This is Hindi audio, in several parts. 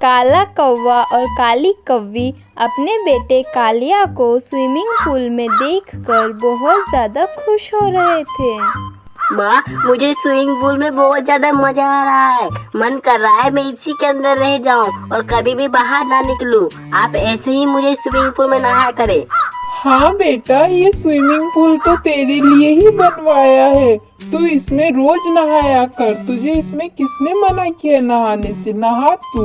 काला कौवा और काली कौवी अपने बेटे कालिया को स्विमिंग पूल में देखकर बहुत ज़्यादा खुश हो रहे थे। माँ, मुझे स्विमिंग पूल में बहुत ज्यादा मजा आ रहा है। मन कर रहा है मैं इसी के अंदर रह जाऊं और कभी भी बाहर ना निकलूं। आप ऐसे ही मुझे स्विमिंग पूल में नहाया करें। हाँ बेटा, ये स्विमिंग पूल तो तेरे लिए ही बनवाया है। तू इसमें रोज नहाया कर। तुझे इसमें किसने मना किया नहाने से? नहा तू।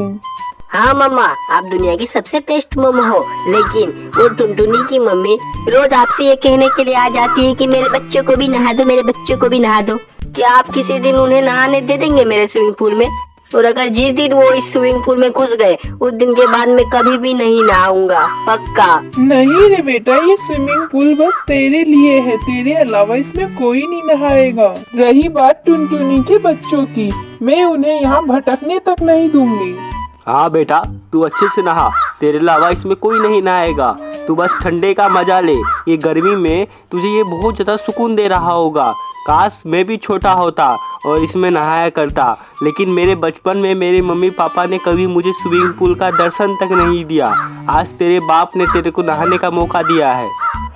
हाँ मम्मा, आप दुनिया की सबसे बेस्ट मम्मा हो, लेकिन वो टुनटुनी की मम्मी रोज आपसे ये कहने के लिए आ जाती है कि मेरे बच्चे को भी नहा दो, मेरे बच्चे को भी नहा दो। क्या आप किसी दिन उन्हें नहाने दे देंगे मेरे स्विमिंग पूल में? और अगर जिस दिन वो इस स्विमिंग पूल में घुस गए, उस दिन के बाद मैं कभी भी नहीं नहाऊंगा, पक्का। नहीं रे बेटा, ये स्विमिंग पूल बस तेरे लिए है। तेरे अलावा इसमें कोई नहीं नहाएगा। रही बात टुनटुनी के बच्चों की, मैं उन्हें यहाँ भटकने तक नहीं दूंगी। हाँ बेटा, तू अच्छे से नहा। तेरे अलावा इसमें कोई नहीं नहाएगा। तू बस ठंडे का मजा ले। ये गर्मी में तुझे ये बहुत ज़्यादा सुकून दे रहा होगा। काश मैं भी छोटा होता और इसमें नहाया करता, लेकिन मेरे बचपन में मेरे मम्मी पापा ने कभी मुझे स्विमिंग पूल का दर्शन तक नहीं दिया। आज तेरे बाप ने तेरे को नहाने का मौका दिया है।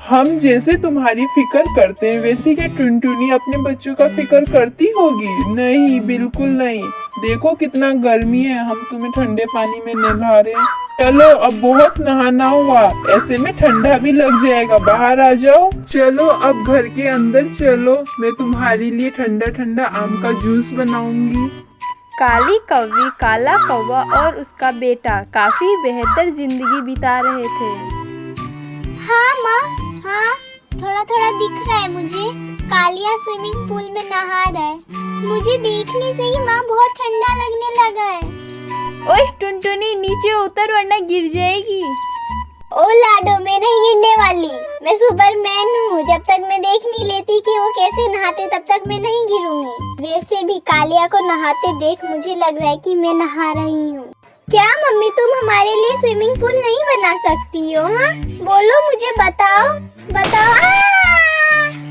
हम जैसे तुम्हारी फिक्र करते हैं, वैसे क्या टुनटुनी अपने बच्चों का फिक्र करती होगी? नहीं, बिल्कुल नहीं। देखो कितना गर्मी है, हम तुम्हें ठंडे पानी में नहला रहे हैं। चलो, अब बहुत नहाना हुआ, ऐसे में ठंडा भी लग जाएगा। बाहर आ जाओ। चलो अब घर के अंदर चलो, मैं तुम्हारे लिए ठंडा ठंडा आम का जूस बनाऊंगी। काली कौवी, काला कौवा और उसका बेटा काफी बेहतर जिंदगी बिता रहे थे। हाँ माँ, हाँ, थोड़ा थोड़ा दिख रहा है मुझे। कालिया स्विमिंग पूल में नहा रहा है। मुझे देखने से ही माँ बहुत ठंडा लगने लगा है। ओए टुनटुनी, नीचे उतर वरना गिर जाएगी। ओ लाडो, मैं नहीं गिरने वाली। मैं सुपरमैन हूँ। जब तक मैं देख नहीं लेती कि वो कैसे नहाते, तब तक मैं नहीं गिरूंगी। वैसे भी कालिया को नहाते देख मुझे लग रहा है कि मैं नहा रही हूँ। क्या मम्मी, तुम हमारे लिए स्विमिंग पूल नहीं बना सकती हो? हाँ, बोलो, मुझे बताओ बताओ।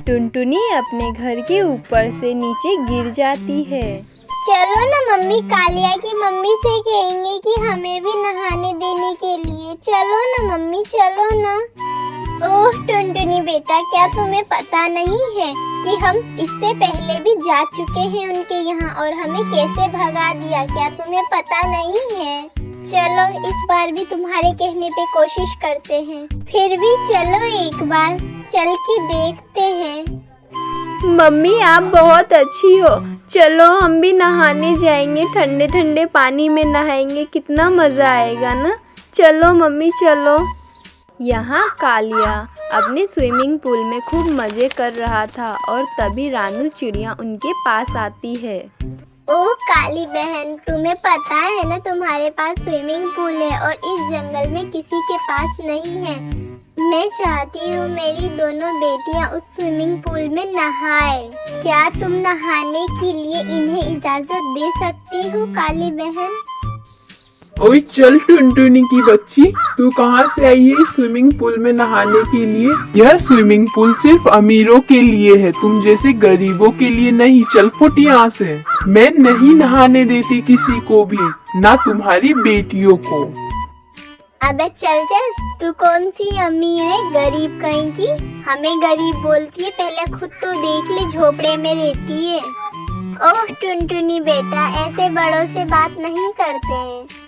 टुनटुनी अपने घर के ऊपर से नीचे गिर जाती है। चलो ना मम्मी, कालिया की मम्मी से कहेंगे कि हमें भी नहाने देने के लिए। चलो ना मम्मी, चलो ना। ओह टुनटुनी बेटा, क्या तुम्हें पता नहीं है कि हम इससे पहले भी जा चुके हैं उनके यहाँ और हमें कैसे भगा दिया? क्या तुम्हें पता नहीं है? चलो इस बार भी तुम्हारे कहने पे कोशिश करते हैं। फिर भी चलो एक बार चल के देखते हैं। मम्मी, आप बहुत अच्छी हो। चलो हम भी नहाने जाएंगे, ठंडे ठंडे पानी में नहाएंगे, कितना मजा आएगा ना। चलो मम्मी, चलो। यहाँ कालिया अपने स्विमिंग पूल में खूब मजे कर रहा था और तभी रानू चिड़िया उनके पास आती है। ओह काली बहन, तुम्हें पता है ना तुम्हारे पास स्विमिंग पूल है और इस जंगल में किसी के पास नहीं है। मैं चाहती हूँ मेरी दोनों बेटियाँ उस स्विमिंग पूल में नहाए। क्या तुम नहाने के लिए इन्हें इजाजत दे सकती हो काली बहन? ओए चल टुनटुनी की बच्ची, तू कहाँ से आई है इस स्विमिंग पूल में नहाने के लिए? यह स्विमिंग पूल सिर्फ अमीरों के लिए है, तुम जैसे गरीबों के लिए नहीं। चल फुट यहाँ से। मैं नहीं नहाने देती किसी को भी, ना तुम्हारी बेटियों को। अबे चल चल, तू कौन सी अमीर है, गरीब कहीं की? हमें गरीब बोलती है, पहले खुद तो देख ले, झोपड़े में रहती है। ओह टुनटुनी बेटा, ऐसे बड़ों से बात नहीं करते हैं।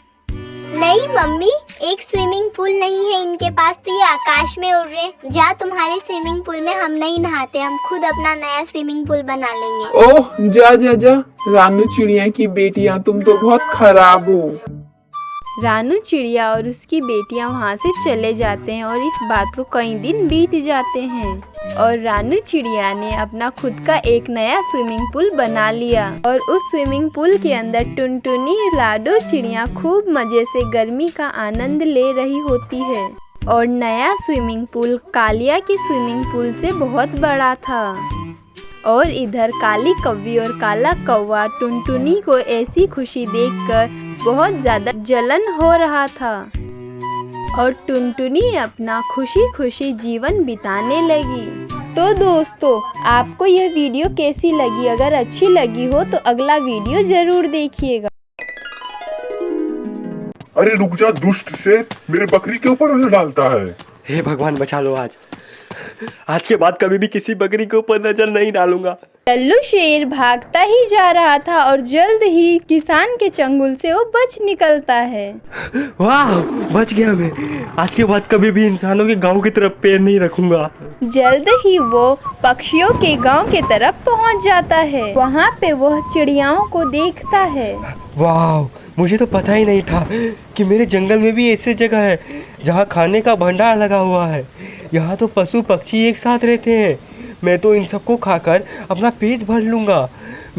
नहीं मम्मी, एक स्विमिंग पूल नहीं है इनके पास, तो ये आकाश में उड़ रहे। जा, तुम्हारे स्विमिंग पूल में हम नहीं नहाते, हम खुद अपना नया स्विमिंग पूल बना लेंगे। ओह जा जा जा, रानू चिड़िया की बेटियाँ, तुम तो बहुत खराब हो। रानू चिड़िया और उसकी बेटियां वहां से चले जाते हैं और इस बात को कई दिन बीत जाते हैं और रानू चिड़िया ने अपना खुद का एक नया स्विमिंग पूल बना लिया और उस स्विमिंग पूल के अंदर टुनटुनी लाडो चिड़िया खूब मजे से गर्मी का आनंद ले रही होती है और नया स्विमिंग पूल कालिया के स्विमिंग पूल से बहुत बड़ा था। और इधर काली कौवी और काला कौवा टुनटुनी को ऐसी खुशी देखकर बहुत ज़्यादा जलन हो रहा था और टुनटुनी अपना खुशी खुशी जीवन बिताने लगी। तो दोस्तों, आपको यह वीडियो कैसी लगी? अगर अच्छी लगी हो तो अगला वीडियो जरूर देखिएगा। अरे रुक जा दुष्ट शेर, मेरे बकरी के ऊपर नजर डालता है। हे भगवान बचा लो आज के बाद कभी भी किसी बकरी के ऊपर नजर नहीं डालूंगा। लल्लू शेर भागता ही जा रहा था और जल्द ही किसान के चंगुल से वो बच निकलता है। वाह, बच गया मैं। आज के बाद कभी भी इंसानों के गांव की तरफ पैर नहीं रखूंगा। जल्द ही वो पक्षियों के गांव के तरफ पहुंच जाता है। वहां पे वह चिड़ियाओं को देखता है। वाह, मुझे तो पता ही नहीं था कि मेरे जंगल में भी ऐसी जगह है जहाँ खाने का भंडार लगा हुआ है। यहाँ तो पशु पक्षी एक साथ रहते हैं। मैं तो इन सबको खाकर अपना पेट भर लूँगा।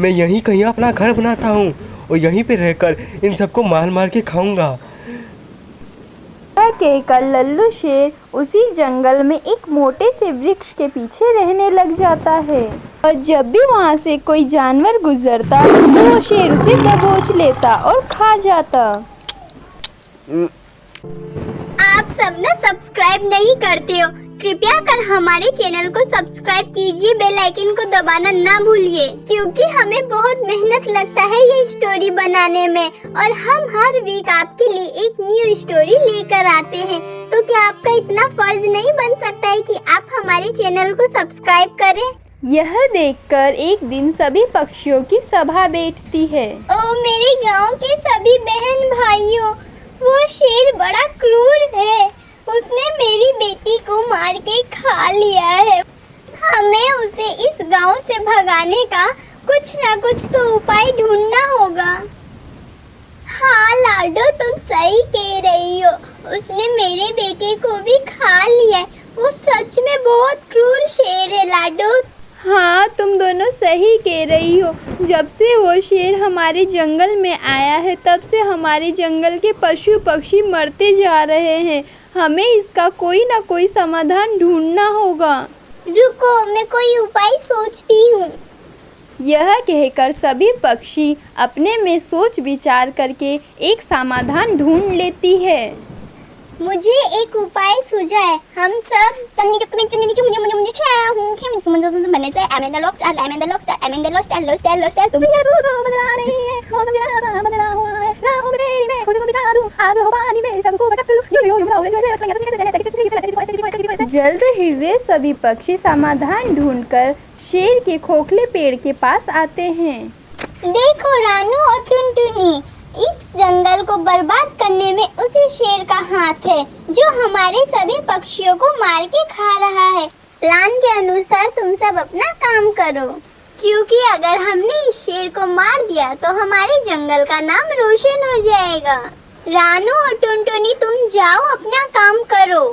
मैं यहीं कहीं अपना घर बनाता हूँ और यहीं पे रहकर इन सबको मार मार के खाऊंगा। कहकर लल्लू शेर उसी जंगल में एक मोटे से वृक्ष के पीछे रहने लग जाता है। और जब भी वहाँ से कोई जानवर गुजरता तो वो शेर उसे दबोच लेता और खा जाता। आप सब ना सब्सक्राइब नहीं करते हो, कृपया कर हमारे चैनल को सब्सक्राइब कीजिए, बेल आइकन को दबाना ना भूलिए, क्योंकि हमें बहुत मेहनत लगता है ये स्टोरी बनाने में और हम हर वीक आपके लिए एक न्यू स्टोरी लेकर आते हैं। तो क्या आपका इतना फर्ज नहीं बन सकता है कि आप हमारे चैनल को सब्सक्राइब करें? यह देखकर एक दिन सभी पक्षियों की सभा बैठती है। ओ मेरे गांव के सभी बहन भाइयों, वो शेर बड़ा क्रूर है। उसने मेरी बेटी को मार के खा लिया है। हमें उसे इस गांव से भगाने का कुछ ना कुछ तो उपाय ढूंढना होगा। हाँ लाडो, तुम सही कह रही हो, उसने मेरे बेटे को भी खा लिया है। वो सच में बहुत क्रूर शेर है लाडो। हाँ, तुम दोनों सही कह रही हो। जब से वो शेर हमारे जंगल में आया है तब से हमारे जंगल के पशु पक्षी मरते जा रहे हैं। हमें इसका कोई ना कोई समाधान ढूंढना होगा। रुको, मैं कोई उपाय सोचती हूँ। यह कहकर सभी पक्षी अपने में सोच विचार करके एक समाधान ढूंढ लेती है। मुझे एक उपाय सूझा है। हम सब जल्द ही वे सभी पक्षी समाधान ढूंढकर शेर के खोखले पेड़ के पास आते हैं। देखो रानू और टुनटुनी, इस जंगल को बर्बाद करने में उसी शेर का हाथ है जो हमारे सभी पक्षियों को मार के खा रहा है। प्लान के अनुसार तुम सब अपना काम करो, क्योंकि अगर हमने इस शेर को मार दिया तो हमारे जंगल का नाम रोशन हो जाएगा। रानू और टुनटुनी, तुम जाओ अपना काम करो।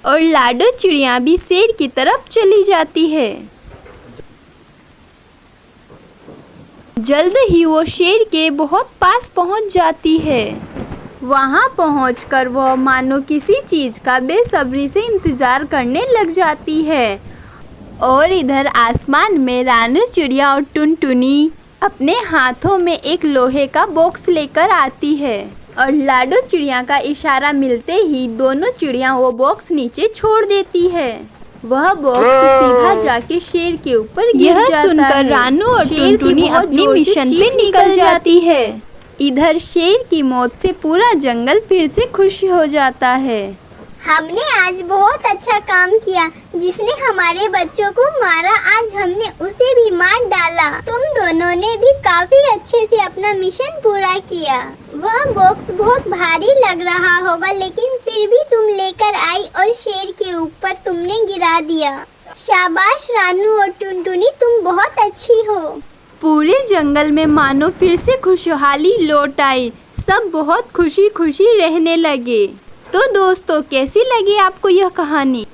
और लाडो चिड़िया भी शेर की तरफ चली जाती है। जल्द ही वो शेर के बहुत पास पहुंच जाती है। वहां पहुंचकर वह मानो किसी चीज का बेसब्री से इंतजार करने लग जाती है। और इधर आसमान में रानू चिड़िया और टुनटुनी अपने हाथों में एक लोहे का बॉक्स लेकर आती है। और लाडो चिड़िया का इशारा मिलते ही दोनों चिड़िया वो बॉक्स नीचे छोड़ देती है। वह बॉक्स सीधा जाके शेर के ऊपर गिर जाता है। सुनकर रानू और टुनटुनी अपनी मिशन पे निकल जाती है। इधर शेर की मौत से पूरा जंगल फिर से खुश हो जाता है। हमने आज बहुत अच्छा काम किया। जिसने हमारे बच्चों को मारा, आज हमने उसे भी मार डाला। तुम दोनों ने भी काफी अच्छे से अपना मिशन पूरा किया। वह बॉक्स बहुत भारी लग रहा होगा, लेकिन फिर भी तुम लेकर आई और शेर के ऊपर तुमने गिरा दिया। शाबाश रानू और टुनटुनी, तुम बहुत अच्छी हो। पूरे जंगल में मानो फिर से खुशहाली लौट आई। सब बहुत खुशी खुशी रहने लगे। तो दोस्तों, कैसी लगी आपको यह कहानी?